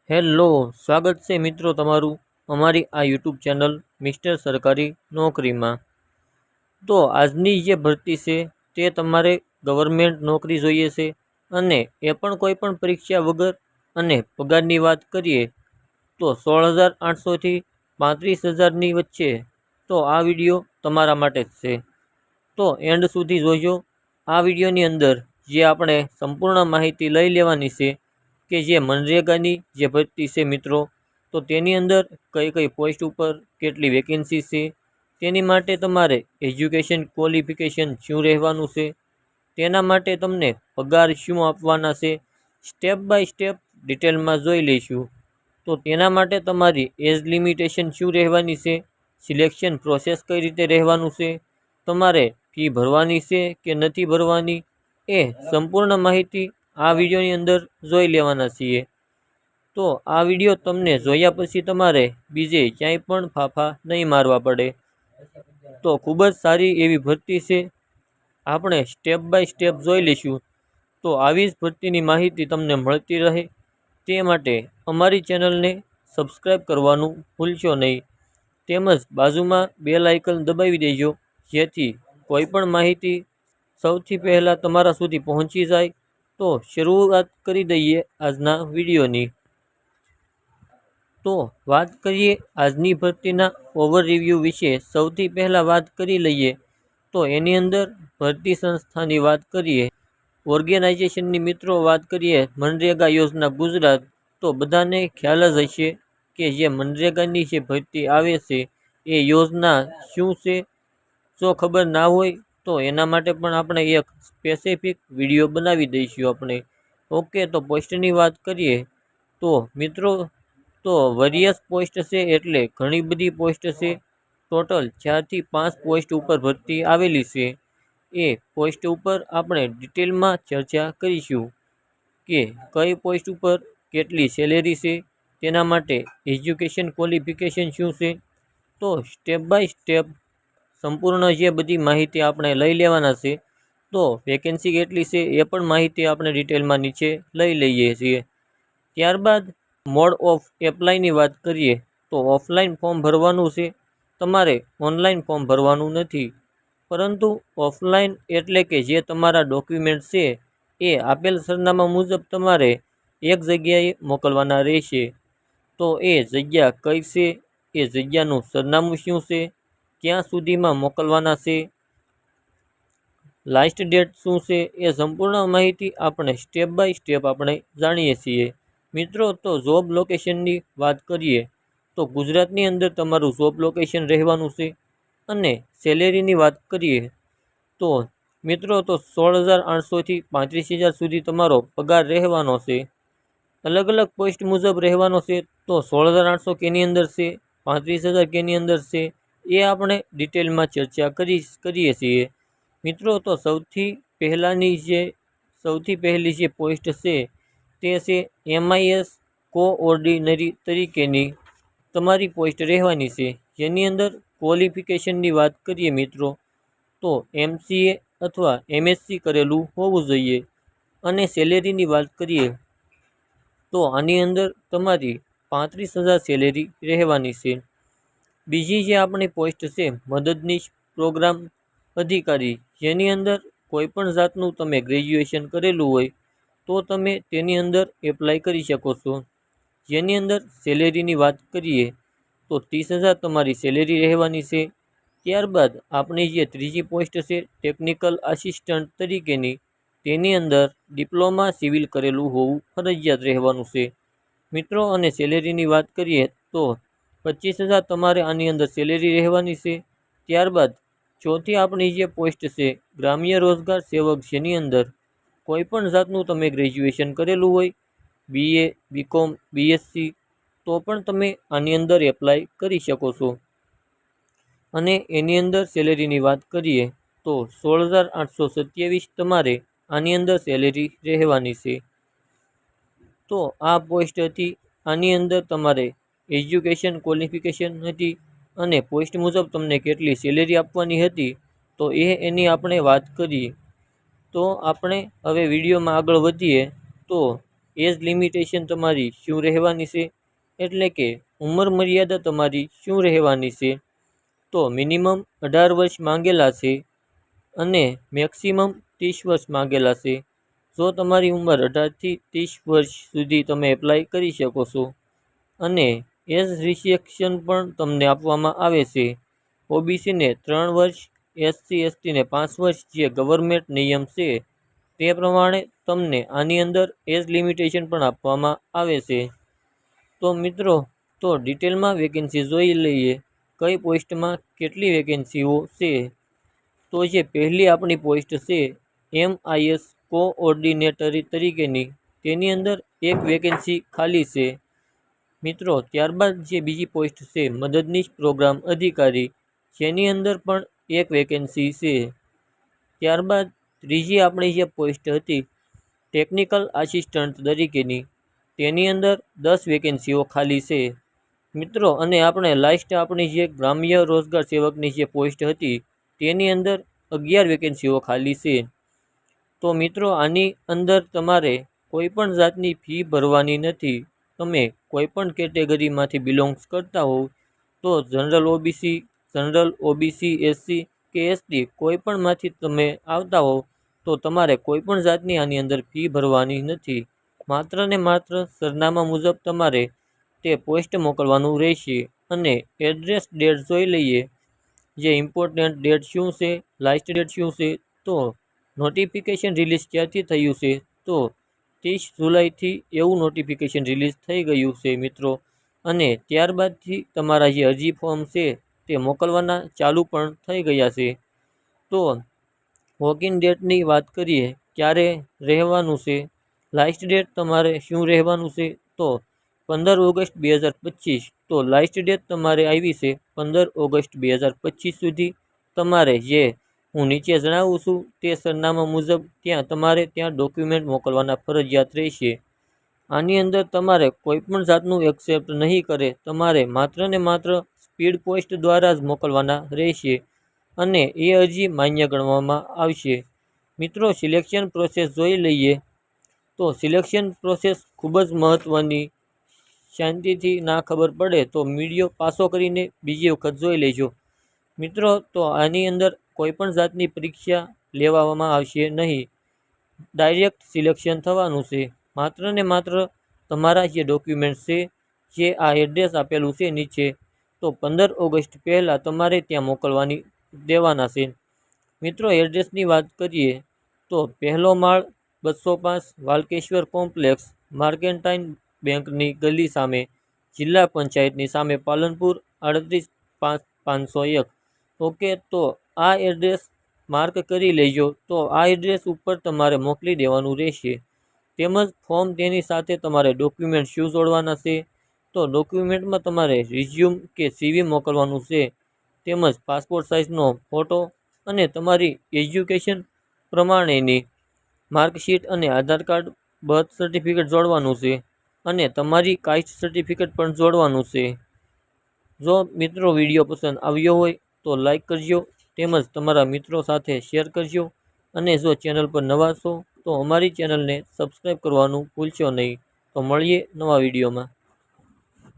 Hello, સ્વાગત છે મિત્રો તમારું અમારી આ યુટ્યુબ ચેનલ મિસ્ટર સરકારી નોકરીમાં। તો આજની જે ભરતી છે તે તમારે ગવર્મેન્ટ નોકરી જોઈએ છે અને એ પણ કોઈ પણ પરીક્ષા વગર। અને પગારની વાત કરીએ તો 16,800થી 35,000ની વચ્ચે। તો આ વિડીયો તમારા માટે જ છે, તો એન્ડ સુધી જોજો। આ વિડીયોની અંદર જે આપણે સંપૂર્ણ માહિતી લઈ લેવાની છે કે જે મનરેગાની જે ભરતી છે મિત્રો, તો તેની અંદર કઈ કઈ પોસ્ટ ઉપર કેટલી વેકેન્સી છે, તેની માટે તમારે એજ્યુકેશન ક્વોલિફિકેશન શું રહેવાનું છે, તેના માટે તમને પગાર શું આપવાના છે, સ્ટેપ બાય સ્ટેપ ડિટેલમાં જોઈ લઈશું। તો તેના માટે તમારી એજ લિમિટેશન શું રહેવાની છે, સિલેક્શન પ્રોસેસ કઈ રીતે રહેવાનું છે, તમારે ફી ભરવાની છે કે નથી ભરવાની, એ સંપૂર્ણ માહિતી આ વિડીયોની અંદર જોઈ લેવાના છીએ। તો આ વિડીયો તમને જોયા પછી તમારે બીજે ક્યાંય પણ ફાફા નહીં મારવા પડે। તો ખૂબ જ સારી એવી ભરતી છે, આપણે સ્ટેપ બાય સ્ટેપ જોઈ લઈશું। તો આવી જ ભરતીની માહિતી તમને મળતી રહે તે માટે અમારી ચેનલને સબસ્ક્રાઈબ કરવાનું ભૂલશો નહીં, તેમજ બાજુમાં બેલ આઇકન દબાવી દેજો, જેથી કોઈ પણ માહિતી સૌથી પહેલાં તમારા સુધી પહોંચી જાય। તો શરૂઆત કરી દઈએ આજના વિડીયોની। તો વાત કરીએ આજની ભરતીના ઓવરરિવ્યૂ વિશે। સૌથી પહેલાં વાત કરી લઈએ તો એની અંદર ભરતી સંસ્થાની વાત કરીએ, ઓર્ગેનાઇઝેશનની મિત્રો વાત કરીએ મનરેગા યોજના ગુજરાત। તો બધાને ખ્યાલ જ હશે કે જે મનરેગાની જે ભરતી આવે છે એ યોજના શું છે। જો ખબર ના હોય તો એના માટે પણ આપણે એક સ્પેસિફિક વિડીયો બનાવી દઈશું આપણે। ઓકે, તો પોસ્ટની વાત કરીએ તો મિત્રો, તો વેરિયસ પોસ્ટ છે એટલે ઘણી બધી પોસ્ટ છે। ટોટલ 4થી 5 પોસ્ટ ઉપર ભરતી આવેલી છે। એ પોસ્ટ ઉપર આપણે ડિટેલમાં ચર્ચા કરીશું કે કઈ પોસ્ટ ઉપર કેટલી સેલેરી છે, તેના માટે એજ્યુકેશન ક્વોલિફિકેશન શું છે। તો સ્ટેપ બાય સ્ટેપ સંપૂર્ણ જે બધી માહિતી આપણે લઈ લેવાના છે। તો વેકેન્સી કેટલી છે એ પણ માહિતી આપણે ડિટેલમાં નીચે લઈ લઈએ છીએ। ત્યારબાદ મોડ ઓફ એપ્લાયની વાત કરીએ તો ઓફલાઈન ફોર્મ ભરવાનું છે, તમારે ઓનલાઈન ફોર્મ ભરવાનું નથી। પરંતુ ઓફલાઈન એટલે કે જે તમારા ડોક્યુમેન્ટ છે એ આપેલ સરનામા મુજબ તમારે એક જગ્યાએ મોકલવાના રહેશે। તો એ જગ્યા કઈ છે, એ જગ્યાનું સરનામું શું છે, ક્યાં સુધીમાં મોકલવાના છે, લાસ્ટ ડેટ શું છે, એ સંપૂર્ણ માહિતી આપણે સ્ટેપ બાય સ્ટેપ આપણે જાણીએ છીએ મિત્રો। તો જોબ લોકેશનની વાત કરીએ તો ગુજરાતની અંદર તમારું જોબ લોકેશન રહેવાનું છે। અને સેલેરીની વાત કરીએ તો મિત્રો, તો 16,800થી 35,000 સુધી તમારો પગાર રહેવાનો છે। અલગ અલગ પોસ્ટ મુજબ રહેવાનો છે। તો 16,800 કેની અંદર છે, 35,000 કેની અંદર છે, એ આપણે ડિટેલમાં ચર્ચા કરીએ છીએ મિત્રો। તો સૌથી પહેલી જે પોસ્ટ છે તે છે MIS કોઓર્ડિનરી તરીકેની તમારી પોસ્ટ રહેવાની છે, જેની અંદર ક્વોલિફિકેશનની વાત કરીએ મિત્રો તો MCA અથવા MSc કરેલું હોવું જોઈએ। અને સેલેરીની વાત કરીએ તો આની અંદર તમારી 35,000 સેલેરી રહેવાની છે। બીજી જે આપણી પોસ્ટ છે મદદનીશ પ્રોગ્રામ અધિકારી, જેની અંદર કોઈ પણ જાતનું તમે ગ્રેજ્યુએશન કરેલું હોય તો તમે તેની અંદર એપ્લાય કરી શકો છો। જેની અંદર સેલેરીની વાત કરીએ તો 30,000 તમારી સેલેરી રહેવાની છે। ત્યારબાદ આપણી જે ત્રીજી પોસ્ટ છે ટેકનિકલ આસિસ્ટન્ટ તરીકેની, તેની અંદર ડિપ્લોમા સિવિલ કરેલું હોવું ફરજિયાત રહેવાનું છે મિત્રો। અને સેલેરીની વાત કરીએ તો 25,000 તમારે આની અંદર સેલેરી રહેવાની છે। ત્યારબાદ ચોથી આપણી જે પોસ્ટ છે ગ્રામ્ય રોજગાર સેવક, જેની અંદર કોઈ પણ જાતનું તમે ગ્રેજ્યુએશન કરેલું હોય, BA BCom BSc, તો પણ તમે આની અંદર એપ્લાય કરી શકો છો। અને એની અંદર સેલેરીની વાત કરીએ તો 16,827 તમારે આની અંદર સેલેરી રહેવાની છે। તો આ પોસ્ટ હતી, આની અંદર તમારે એજ્યુકેશન ક્વોલિફિકેશન હતી અને પોસ્ટ મુજબ તમને કેટલી સેલેરી આપવાની હતી, તો એની આપણે વાત કરીએ। તો આપણે હવે વિડીયોમાં આગળ વધીએ તો એજ લિમિટેશન તમારી શું રહેવાની છે, એટલે કે ઉંમર મર્યાદા તમારી શું રહેવાની છે. તો મિનિમમ 18 વર્ષ માંગેલા છે અને મેક્સિમમ 30 વર્ષ માંગેલા છે. જો તમારી ઉંમર 18 થી 30 વર્ષ સુધી તમે એપ્લાય કરી શકો છો. અને એજ રિસ્ટ્રિક્શન પણ તમને આપવામાં આવે છે. ઓબીસીને 3 વર્ષ, એસસી એસટીને 5 વર્ષ જે ગવર્મેન્ટ નિયમ છે તે પ્રમાણે તમને આની અંદર એજ લિમિટેશન પણ આપવામાં આવે છે. તો મિત્રો, તો ડિટેલમાં વેકેન્સી જોઈ લઈએ, કઈ પોસ્ટમાં કેટલી વેકેન્સીઓ છે. તો જે પહેલી આપણી પોસ્ટ છે MIS કોઓર્ડિનેટરી તરીકેની, તેની અંદર એક વેકેન્સી ખાલી છે મિત્રો. ત્યારબાદ જે બીજી પોસ્ટ છે મદદનીશ પ્રોગ્રામ અધિકારી, જેની અંદર પણ એક વેકેન્સી છે. ત્યારબાદ ત્રીજી આપણી જે પોસ્ટ હતી ટેકનિકલ આસિસ્ટન્ટ તરીકેની, તેની અંદર 10 વેકેન્સીઓ ખાલી છે મિત્રો. અને આપણે લાસ્ટ આપણી જે ગ્રામ્ય રોજગાર સેવકની જે પોસ્ટ હતી તેની અંદર 11 વેકેન્સીઓ ખાલી છે. તો મિત્રો, આની અંદર તમારે કોઈ પણ જાતની ફી ભરવાની નથી. તમે કોઈ પણ કેટેગરીમાંથી બિલોંગ્સ કરતા હોવ તો જનરલ ઓબીસી, એસસી કે એસટી કોઈ પણમાંથી તમે આવતા હોવ તો તમારે કોઈ પણ જાતની આની અંદર ફી ભરવાની નથી. માત્ર ને માત્ર સરનામા મુજબ તમારે તે પોસ્ટ મોકલવાનું રહેશે. અને એડ્રેસ ડેટ જોઈ લઈએ, જે ઇમ્પોર્ટન્ટ ડેટ શું છે, લાસ્ટ ડેટ શું છે. તો નોટિફિકેશન રિલીઝ ક્યાંથી થયું છે, તો 30 જુલાઈથી એવું નોટિફિકેશન રિલીઝ થઈ ગયું છે મિત્રો. અને ત્યારબાદથી તમારા જે અરજી ફોર્મ છે તે મોકલવાના ચાલુ પણ થઈ ગયા છે. તો વોકિંગ ડેટની વાત કરીએ, ક્યારે રહેવાનું છે, લાસ્ટ ડેટ તમારે શું રહેવાનું છે. તો 15 ઓગસ્ટ 2025. તો લાસ્ટ ડેટ તમારે આવી છે 15 ઓગસ્ટ 2025 સુધી. તમારે જે હું નીચે જણાવું છું તે સરનામા મુજબ તમારે ત્યાં ડોક્યુમેન્ટ મોકલવાના ફરજિયાત રહેશે. આની અંદર તમારે કોઈ પણ જાતનું એક્સેપ્ટ નહીં કરે, તમારે માત્ર ને માત્ર સ્પીડ પોસ્ટ દ્વારા જ મોકલવાના રહેશે અને એ અરજી માન્ય ગણવામાં આવશે. મિત્રો, સિલેક્શન પ્રોસેસ જોઈ લઈએ. તો સિલેક્શન પ્રોસેસ ખૂબ જ મહત્ત્વની, શાંતિથી ના ખબર પડે તો વિડીયો પાછો કરીને બીજી વખત જોઈ લેજો મિત્રો. તો આની અંદર કોઈ પણ જાતની પરીક્ષા લેવામાં આવશે નહીં, ડાયરેક્ટ સિલેક્શન થવાનું છે. માત્ર ને માત્ર તમારા જે ડોક્યુમેન્ટ્સ છે, જે આ એડ્રેસ આપેલું છે નીચે, તો 15 ઓગસ્ટ પહેલાં તમારે ત્યાં મોકલવાની દેવાના છે મિત્રો. એડ્રેસની વાત કરીએ તો પહેલો માળ 205 વાલકેશ્વર કોમ્પ્લેક્સ, માર્કેન્ટાઇન બેંકની ગલી સામે, જિલ્લા પંચાયતની સામે, પાલનપુર 38,501. ઓકે, તો આ એડ્રેસ માર્ક કરી લેજો. તો આ એડ્રેસ ઉપર તમારે મોકલી દેવાનું રહેશે. તેમજ ફોર્મ તેની સાથે તમારે ડોક્યુમેન્ટ શું જોડવાના છે, તો ડોક્યુમેન્ટમાં તમારે રિઝ્યુમ કે સીવી મોકલવાનું છે. તેમજ પાસપોર્ટ સાઇઝનો ફોટો અને તમારી એજ્યુકેશન પ્રમાણેની માર્કશીટ અને આધાર કાર્ડ, બર્થ સર્ટિફિકેટ જોડવાનું છે. અને તમારી કાસ્ટ સર્ટિફિકેટ પણ જોડવાનું છે. જો મિત્રો વિડીયો પસંદ આવ્યો હોય તો લાઈક કરજો, તેમજ તમારા મિત્રો સાથે શેર કરજો. અને જો ચેનલ પર નવા છો તો અમારી ચેનલને સબસ્ક્રાઈબ કરવાનું ભૂલશો નહીં. તો મળીએ નવા વિડીયોમાં.